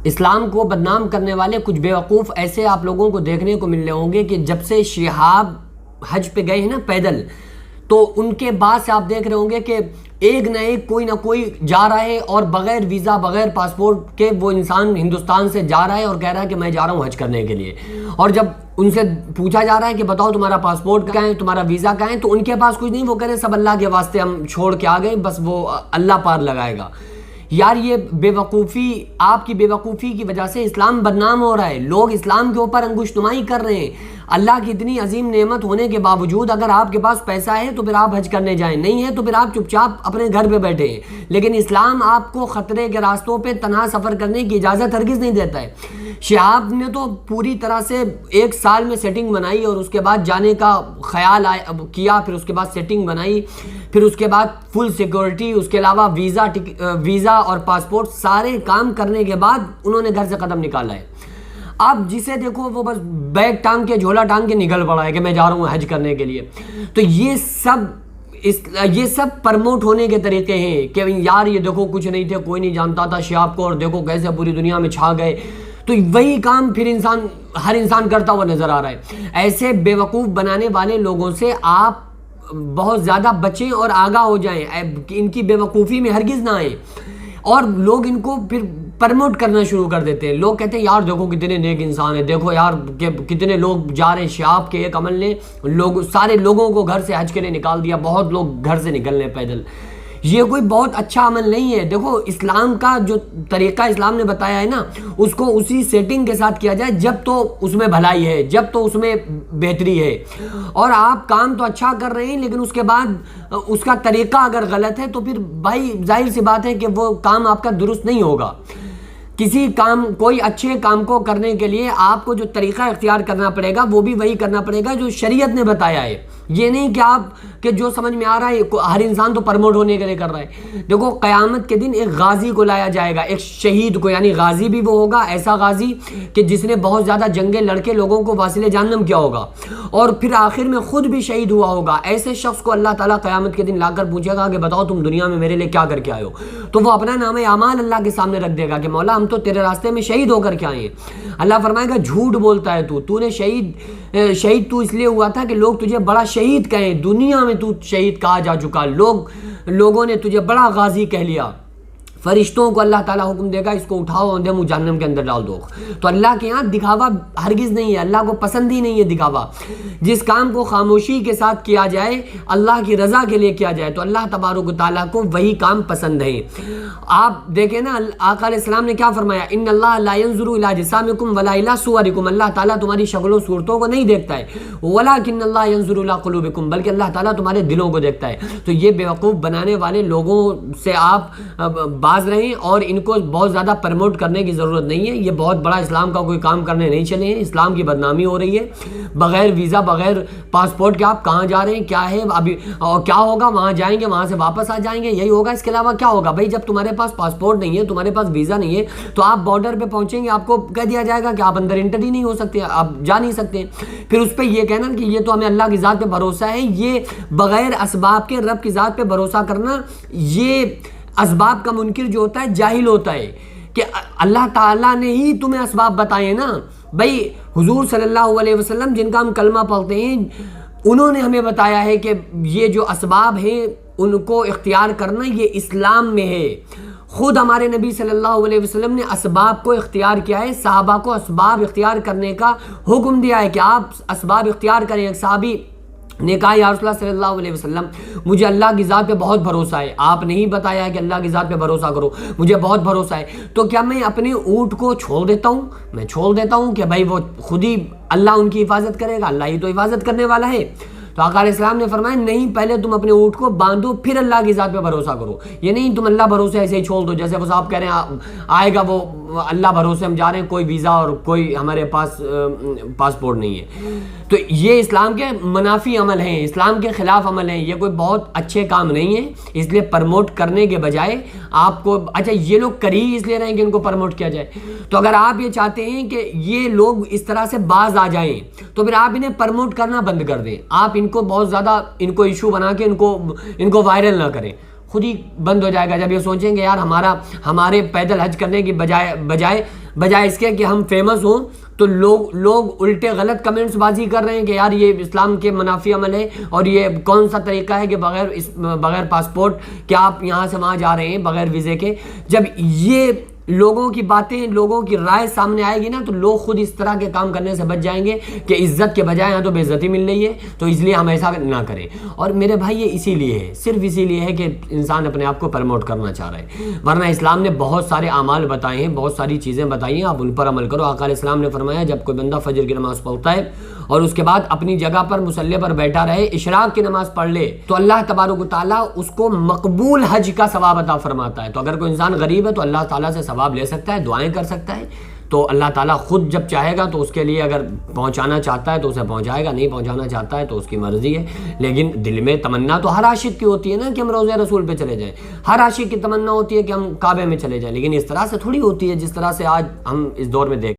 اسلام کو بدنام کرنے والے کچھ بیوقوف ایسے آپ لوگوں کو دیکھنے کو مل رہے ہوں گے کہ جب سے شہاب حج پہ گئے ہیں نا پیدل، تو ان کے بعد سے آپ دیکھ رہے ہوں گے کہ ایک نہ ایک کوئی نہ کوئی جا رہا ہے اور بغیر ویزا بغیر پاسپورٹ کے وہ انسان ہندوستان سے جا رہا ہے اور کہہ رہا ہے کہ میں جا رہا ہوں حج کرنے کے لیے. اور جب ان سے پوچھا جا رہا ہے کہ بتاؤ تمہارا پاسپورٹ کہاں ہے، تمہارا ویزا کہاں ہے، تو ان کے پاس کچھ نہیں، وہ کہہ رہے ہیں سب اللہ کے واسطے ہم چھوڑ کے آ گئے، بس وہ اللہ پار لگائے گا. یار یہ بے وقوفی، آپ کی بے وقوفی کی وجہ سے اسلام بدنام ہو رہا ہے. لوگ اسلام کے اوپر انگشت نمائی کر رہے ہیں. اللہ کی اتنی عظیم نعمت ہونے کے باوجود اگر آپ کے پاس پیسہ ہے تو پھر آپ حج کرنے جائیں، نہیں ہے تو پھر آپ چپ چاپ اپنے گھر پہ بیٹھے ہیں. لیکن اسلام آپ کو خطرے کے راستوں پہ تنہا سفر کرنے کی اجازت ہرگز نہیں دیتا ہے. شہاب نے تو پوری طرح سے ایک سال میں سیٹنگ بنائی اور اس کے بعد جانے کا خیال کیا، پھر اس کے بعد سیٹنگ بنائی، پھر اس کے بعد فل سیکورٹی، اس کے علاوہ ویزا اور پاسپورٹ سارے کام کرنے کے بعد انہوں نے گھر سے قدم نکالا ہے. اب جسے دیکھو وہ بس بیگ ٹانگ کے جھولا ٹانگ کے نکل پڑا ہے کہ میں جا رہا ہوں حج کرنے کے لیے. تو یہ سب پرموٹ ہونے کے طریقے ہیں کہ یار یہ دیکھو کچھ نہیں تھے، کوئی نہیں جانتا تھا شہاب کو، اور دیکھو کیسے پوری دنیا میں چھا گئے. تو وہی کام پھر ہر انسان کرتا ہوا نظر آ رہا ہے. ایسے بیوقوف بنانے والے لوگوں سے آپ بہت زیادہ بچیں اور آگاہ ہو جائیں، ان کی بیوقوفی میں ہرگز نہ آئیں. اور لوگ ان کو پھر پرموٹ کرنا شروع کر دیتے ہیں. لوگ کہتے ہیں یار دیکھو کتنے نیک انسان ہیں، دیکھو یار کتنے لوگ جا رہے ہیں. شہاب کے ایک عمل نے سارے لوگوں کو گھر سے حج کے لیے نکال دیا، بہت لوگ گھر سے نکلنے پیدل. یہ کوئی بہت اچھا عمل نہیں ہے. دیکھو اسلام کا جو طریقہ اسلام نے بتایا ہے نا، اس کو اسی سیٹنگ کے ساتھ کیا جائے جب تو اس میں بھلائی ہے، جب تو اس میں بہتری ہے. اور آپ کام تو اچھا کر رہے ہیں لیکن اس کے بعد اس کا طریقہ اگر غلط ہے تو پھر بھائی ظاہر سی بات ہے کہ وہ کام آپ کا درست نہیں ہوگا. کوئی اچھے کام کو کرنے کے لیے آپ کو جو طریقہ اختیار کرنا پڑے گا وہ بھی وہی کرنا پڑے گا جو شریعت نے بتایا ہے. یہ نہیں کہ آپ کہ جو سمجھ میں آ رہا ہے ہر انسان تو پرموٹ ہونے کے لیے کر رہا ہے. دیکھو قیامت کے دن ایک غازی کو لایا جائے گا، ایک شہید کو، یعنی غازی بھی وہ ہوگا ایسا غازی کہ جس نے بہت زیادہ جنگیں لڑ کے لوگوں کو واصل جہنم کیا ہوگا اور پھر آخر میں خود بھی شہید ہوا ہوگا. ایسے شخص کو اللہ تعالیٰ قیامت کے دن لا کر پوچھے گا کہ بتاؤ تم دنیا میں میرے لیے کیا کر کے آئے ہو. تو وہ اپنا نام اعمال اللہ کے سامنے رکھ دے گا کہ مولا ہم تو تیرے راستے میں شہید ہو کر کے آئے ہیں. اللہ فرمائے گا جھوٹ بولتا ہے تو نے شہید تو اس لیے ہوا تھا کہ لوگ تجھے بڑا شہید کہیں، دنیا میں تو شہید کہا جا چکا، لوگوں نے تجھے بڑا غازی کہہ لیا. فرشتوں کو اللہ تعالیٰ حکم دے گا اس کو اٹھاؤ اندھے منہ جہنم کے اندر ڈال دو. تو اللہ کے یہاں دکھاوا ہرگز نہیں ہے، اللہ کو پسند ہی نہیں ہے دکھاوا. جس کام کو خاموشی کے ساتھ کیا جائے، اللہ کی رضا کے لیے کیا جائے، تو اللہ تبارک و تعالیٰ کو وہی کام پسند ہے. آپ دیکھیں نا آقا علیہ السلام نے کیا فرمایا، ان اللہ لا ينظر الى اجسامکم ولا الى صورکم. اللہ تعالیٰ تمہاری شکل و صورتوں کو نہیں دیکھتا ہے، ولکن اللہ ينظر الى قلوبکم، بلکہ اللہ تعالیٰ تمہارے دلوں کو دیکھتا ہے. تو یہ بیوقوف بنانے والے لوگوں سے آپ باز رہیں اور ان کو بہت زیادہ پرموٹ کرنے کی ضرورت نہیں ہے. یہ بہت بڑا اسلام کا کوئی کام کرنے نہیں چلے ہیں. اسلام کی بدنامی ہو رہی ہے. بغیر ویزا بغیر پاسپورٹ کے آپ کہاں جا رہے ہیں، کیا ہے ابھی اور کیا ہوگا، وہاں جائیں گے وہاں سے واپس آ جائیں گے، یہی ہوگا. اس کے علاوہ کیا ہوگا بھائی؟ جب تمہارے پاس پاسپورٹ نہیں ہے، تمہارے پاس ویزا نہیں ہے، تو آپ بارڈر پہ پہنچیں گے، آپ کو کہہ دیا جائے گا کہ آپ اندر انٹر ہی نہیں ہو سکتے، آپ جا نہیں سکتے. پھر اس پہ یہ کہنا کہ یہ تو ہمیں اللہ کی ذات پہ بھروسہ ہے. یہ بغیر اسباب کے رب کی ذات پہ بھروسہ کرنا، یہ اسباب کا منکر جو ہوتا ہے جاہل ہوتا ہے کہ اللہ تعالیٰ نے ہی تمہیں اسباب بتائے نا. بھائی حضور صلی اللہ علیہ وسلم جن کا ہم کلمہ پڑھتے ہیں، انہوں نے ہمیں بتایا ہے کہ یہ جو اسباب ہیں ان کو اختیار کرنا یہ اسلام میں ہے. خود ہمارے نبی صلی اللہ علیہ وسلم نے اسباب کو اختیار کیا ہے، صحابہ کو اسباب اختیار کرنے کا حکم دیا ہے کہ آپ اسباب اختیار کریں. ایک صحابی نے کہا یا رسول اللہ صلی اللہ علیہ وسلم مجھے اللہ کی ذات پہ بہت بھروسہ ہے، آپ نے ہی بتایا ہے کہ اللہ کی ذات پہ بھروسہ کرو، مجھے بہت بھروسہ ہے، تو کیا میں اپنے اونٹ کو چھوڑ دیتا ہوں؟ میں چھوڑ دیتا ہوں کہ بھائی وہ خود ہی اللہ ان کی حفاظت کرے گا، اللہ ہی تو حفاظت کرنے والا ہے. تو آقا علیہ السلام نے فرمایا نہیں، پہلے تم اپنے اونٹ کو باندھو پھر اللہ کی ذات پہ بھروسہ کرو. یہ نہیں تم اللہ بھروسے ایسے ہی چھوڑ دو، جیسے وہ صاحب کہہ رہے ہیں آئے گا وہ اللہ بھروسے ہم جا رہے ہیں، کوئی ویزا اور کوئی ہمارے پاس پاسپورٹ نہیں ہے. تو یہ اسلام کے منافی عمل ہیں، اسلام کے خلاف عمل ہیں. یہ کوئی بہت اچھے کام نہیں ہیں. اس لیے پرموٹ کرنے کے بجائے آپ کو اچھا یہ لوگ کر ہی اس لیے رہے ہیں کہ ان کو پرموٹ کیا جائے. تو اگر آپ یہ چاہتے ہیں کہ یہ لوگ اس طرح سے باز آ جائیں تو پھر آپ انہیں پرموٹ کرنا بند کر دیں. آپ ان کو بہت زیادہ ان کو ایشو بنا کے ان کو وائرل نہ کریں، خود ہی بند ہو جائے گا. جب یہ سوچیں گے یار ہمارے پیدل حج کرنے کی بجائے بجائے اس کے کہ ہم فیمس ہوں تو لوگ الٹے غلط کمنٹس بازی کر رہے ہیں کہ یار یہ اسلام کے منافی عمل ہے، اور یہ کون سا طریقہ ہے کہ بغیر پاسپورٹ کیا آپ یہاں سے وہاں جا رہے ہیں بغیر ویزے کے۔ جب یہ لوگوں کی باتیں، لوگوں کی رائے سامنے آئے گی نا تو لوگ خود اس طرح کے کام کرنے سے بچ جائیں گے کہ عزت کے بجائے یہاں تو بے عزتی مل رہی ہے، تو اس لیے ہم ایسا نہ کریں۔ اور میرے بھائی یہ اسی لیے ہے، صرف اسی لیے ہے کہ انسان اپنے آپ کو پروموٹ کرنا چاہ رہا ہے، ورنہ اسلام نے بہت سارے اعمال بتائے ہیں، بہت ساری چیزیں بتائی ہیں، آپ ان پر عمل کرو۔ آقا علیہ السلام نے فرمایا جب کوئی بندہ فجر کی نماز پڑھتا ہے اور اس کے بعد اپنی جگہ پر مصلی پر بیٹھا رہے، اشراق کی نماز پڑھ لے، تو اللہ تبارک و تعالیٰ اس کو مقبول حج کا ثواب عطا فرماتا ہے۔ تو اگر کوئی انسان غریب ہے تو اللہ تعالیٰ سے ثواب لے سکتا ہے، دعائیں کر سکتا ہے، تو اللہ تعالیٰ خود جب چاہے گا تو اس کے لیے اگر پہنچانا چاہتا ہے تو اسے پہنچائے گا، نہیں پہنچانا چاہتا ہے تو اس کی مرضی ہے۔ لیکن دل میں تمنا تو ہر عاشق کی ہوتی ہے نا کہ ہم روضہ رسول پہ چلے جائیں، ہر عاشق کی تمنا ہوتی ہے کہ ہم کعبے میں چلے جائیں، لیکن اس طرح سے تھوڑی ہوتی ہے جس طرح سے آج ہم اس دور میں دیکھ